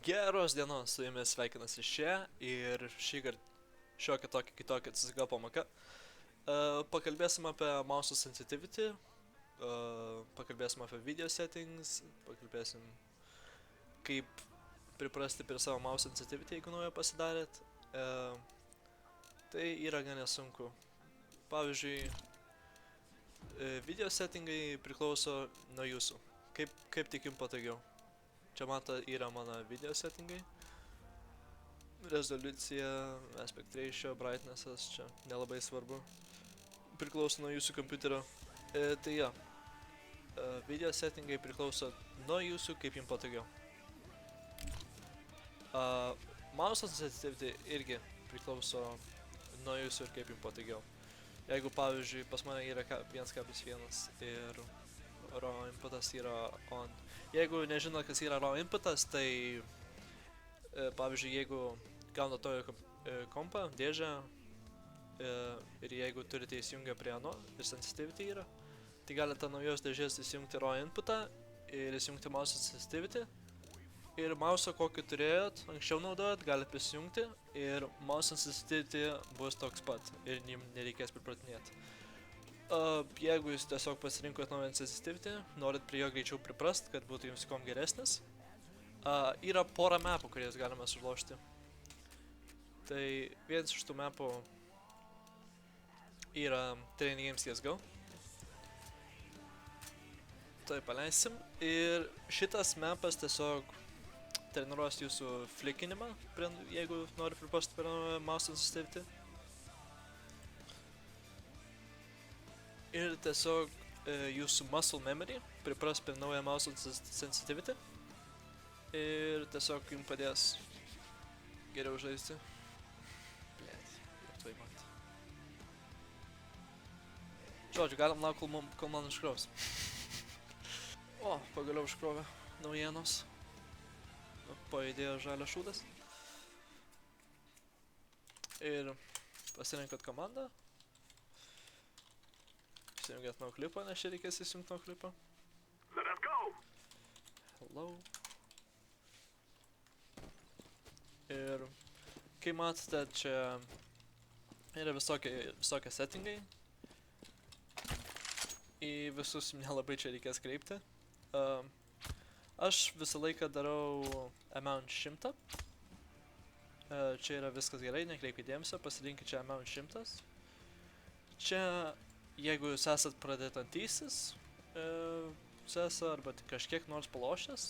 Geros dienos, su jumis sveikinasi šia ir šį kartą šiokia tokia kitokia CSGO pamoka. Pakalbėsim apie mouse sensitivity, pakalbėsim apie video settings, pakalbėsim kaip priprasti prie savo mouse sensitivity, jeigu naujo pasidarėt. Tai yra gan nesunku. Pavyzdžiui, video settingai priklauso nuo jūsų, kaip tik jums patogiau. Čia mato yra mano video settingai. Rezoliucija, aspect ratio, brightnessas, čia nelabai svarbu. Priklauso nuo jūsų kompiuterio. Tai jo, video settingai priklauso nuo jūsų, kaip jums patogiau. Mouse sensitivity irgi priklauso nuo jūsų ir kaip jums patogiau. Jeigu pavyzdžiui pas mane yra 1.1 ir raw inputas yra on. Jeigu nežino, kas yra raw inputas, tai pavyzdžiui, jeigu gauna tojo kompą, dėžę ir jeigu turite įsijungę prie ano ir sensitivity yra, tai galite naujos dėžės įsijungti raw inputą ir įsijungti mouse sensitivity. Ir mouse, kokį turėjot, anksčiau naudojot, galite prisijungti ir mouse sensitivity bus toks pat ir jums nereikės pripratinėti. Jeigu jūs tiesiog pasirinkot naują sensitivity, norit prie jo greičiau priprast, kad būtų jums kom geresnis, yra pora mapų, kurias galima sulošti. Tai vienas iš tų mapų yra Training Games CSGO. Tai paleisim ir šitas mapas tiesiog treniruos jūsų flickinimą, jeigu nori pripasti prie mouse sensitivity. Ir tiesiog jūsų muscle memory pripras prie naują mouse sensitivity. Ir tiesiog jums padės geriau žaisti. Blet, jau tuoj mat. Žodžiu, galim lauk, kol man užkraus. O, pagaliau užkrovė naujienos. Pajudėjo žalio šūdas. Ir pasirinkot komandą. Įsijungėt nuo klipo, nes čia reikės įsijungti nuo klipo. Hello. Ir kai matote, čia yra visokie settingai. Į visus nelabai čia reikės kreipti. Aš visą laiką darau amount 100. Čia yra viskas gerai, nekreipkite dėmesio, pasirinkite čia amount 100. Čia jeigu jūs esat pradedantysis CS arba kažkiek nors palošęs,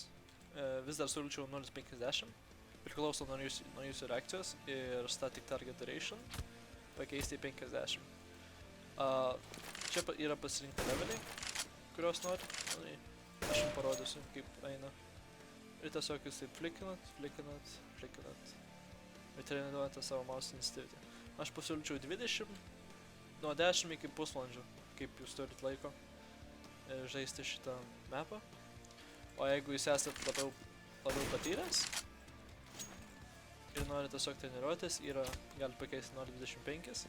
vis dar siūlyčiau 0.50. Priklauso nuo jūsų reakcijos ir static target duration pakeisti į 50. Čia yra pasirinkti leveliai, kuriuos nori. Aš jums parodysiu, kaip eina. Ir tiesiog jūs taip flickinat. Ir treniruojate savo mouse sensitivity. Aš pasiūlyčiau 20. Nuo 10 iki pusvalandžio, kaip jūs turit laiko žaisti šitą mapą. O jeigu jūs esat labiau patyręs ir norite tiesiog treniruotis, galite pakeisti 0.25.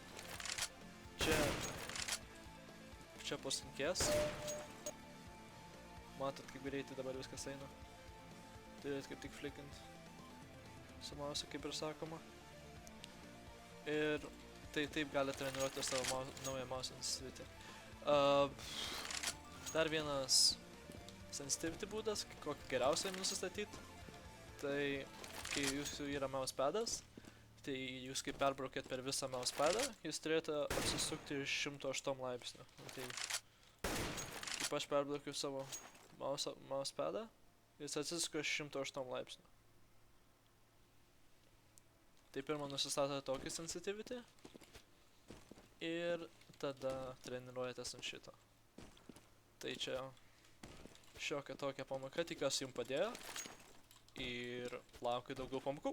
Čia pusunkės. Matot, kaip greitai dabar viskas eina. Turėt kaip tik flickint su mouse, kaip ir sakoma. Ir tai taip gali treniruoti savo naują mouse sensitivity. Dar vienas sensitivity būdas, kokį geriausiai nusistatyti, tai kai jūsų yra mousepadas, tai jūs kaip perbraukėt per visą mousepadą, jūs turėtų apsisukti iš 108 laipsnių. Tai kaip aš perbraukiu savo mousepadą, jis atsisuka iš 108 laipsnių. Tai pirmą nusistato tokį sensitivity. Ir tada treniruojatės ant šito. Tai čia šiokia tokia pamoka, tikiuosi jums padėjo. Ir laukiu daugiau pamokų.